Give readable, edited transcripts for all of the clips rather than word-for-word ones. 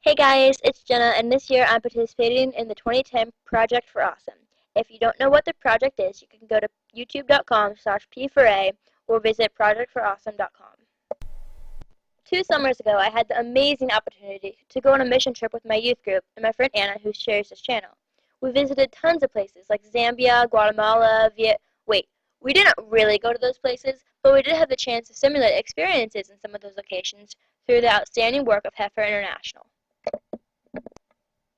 Hey guys, it's Jenna, and this year I'm participating in the 2010 Project for Awesome. If you don't know what the project is, you can go to youtube.com/p4a or visit projectforawesome.com. 2 summers ago, I had the amazing opportunity to go on a mission trip with my youth group and my friend Anna, who shares this channel. We visited tons of places like Zambia, Guatemala, we didn't really go to those places, but we did have the chance to simulate experiences in some of those locations through the outstanding work of Heifer International.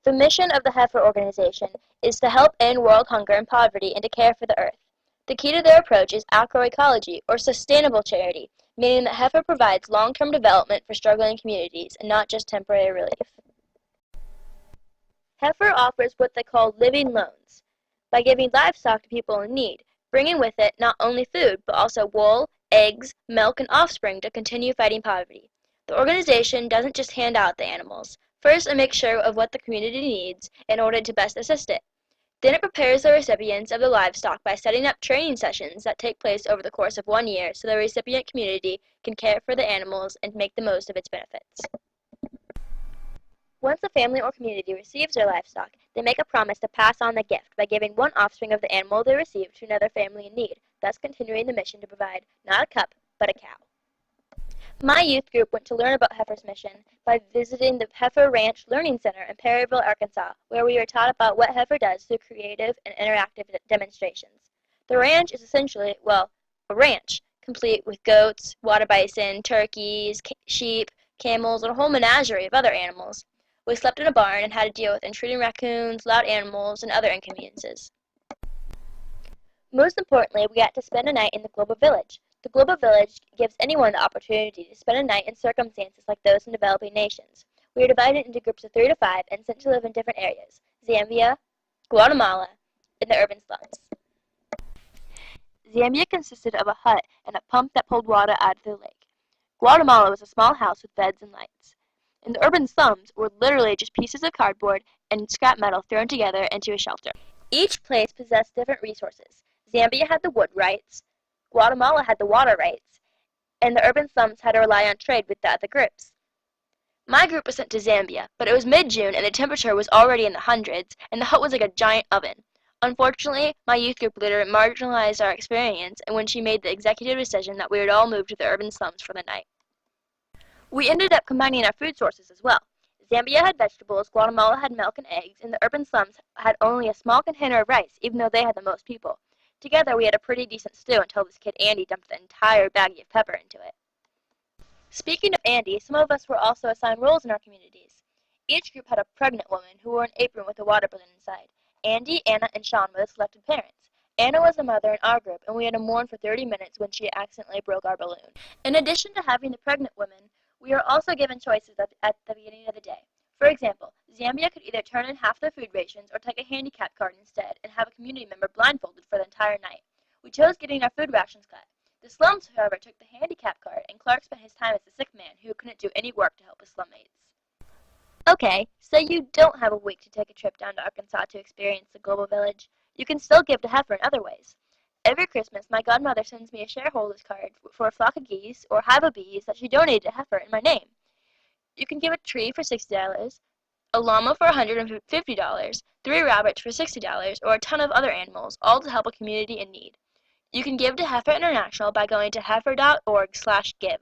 The mission of the Heifer organization is to help end world hunger and poverty and to care for the earth. The key to their approach is agroecology, or sustainable charity, meaning that Heifer provides long-term development for struggling communities and not just temporary relief. Heifer offers what they call living loans by giving livestock to people in need, bringing with it not only food, but also wool, eggs, milk, and offspring to continue fighting poverty. The organization doesn't just hand out the animals. First, it makes sure of what the community needs in order to best assist it. Then it prepares the recipients of the livestock by setting up training sessions that take place over the course of 1 year so the recipient community can care for the animals and make the most of its benefits. Once a family or community receives their livestock, they make a promise to pass on the gift by giving one offspring of the animal they received to another family in need, thus continuing the mission to provide not a cup, but a cow. My youth group went to learn about Heifer's mission by visiting the Heifer Ranch Learning Center in Perryville, Arkansas, where we were taught about what Heifer does through creative and interactive demonstrations. The ranch is essentially, a ranch, complete with goats, water bison, turkeys, sheep, camels, and a whole menagerie of other animals. We slept in a barn and had to deal with intruding raccoons, loud animals, and other inconveniences. Most importantly, we got to spend a night in the Global Village. The Global Village gives anyone the opportunity to spend a night in circumstances like those in developing nations. We were divided into groups of 3 to 5 and sent to live in different areas: Zambia, Guatemala, and the urban slums. Zambia consisted of a hut and a pump that pulled water out of the lake. Guatemala was a small house with beds and lights. And the urban slums were literally just pieces of cardboard and scrap metal thrown together into a shelter. Each place possessed different resources. Zambia had the wood rights, Guatemala had the water rights, and the urban slums had to rely on trade with the other groups. My group was sent to Zambia, but it was mid-June and the temperature was already in the hundreds, and the hut was like a giant oven. Unfortunately, my youth group leader marginalized our experience, and when she made the executive decision that we would all move to the urban slums for the night. We ended up combining our food sources as well. Zambia had vegetables, Guatemala had milk and eggs, and the urban slums had only a small container of rice, even though they had the most people. Together, we had a pretty decent stew until this kid Andy dumped the entire baggie of pepper into it. Speaking of Andy, some of us were also assigned roles in our communities. Each group had a pregnant woman who wore an apron with a water balloon inside. Andy, Anna, and Sean were the selected parents. Anna was the mother in our group, and we had to mourn for 30 minutes when she accidentally broke our balloon. In addition to having the pregnant women, we are also given choices at the beginning of the day. For example, Zambia could either turn in half their food rations or take a handicap card instead and have a community member blindfolded for the entire night. We chose getting our food rations cut. The slums, however, took the handicap card, and Clark spent his time as a sick man who couldn't do any work to help his slummates. Okay, say you don't have a week to take a trip down to Arkansas to experience the Global Village. You can still give to Heifer in other ways. Every Christmas, my godmother sends me a shareholder's card for a flock of geese or hive of bees that she donated to Heifer in my name. You can give a tree for $60, a llama for $150, 3 rabbits for $60, or a ton of other animals, all to help a community in need. You can give to Heifer International by going to heifer.org/give.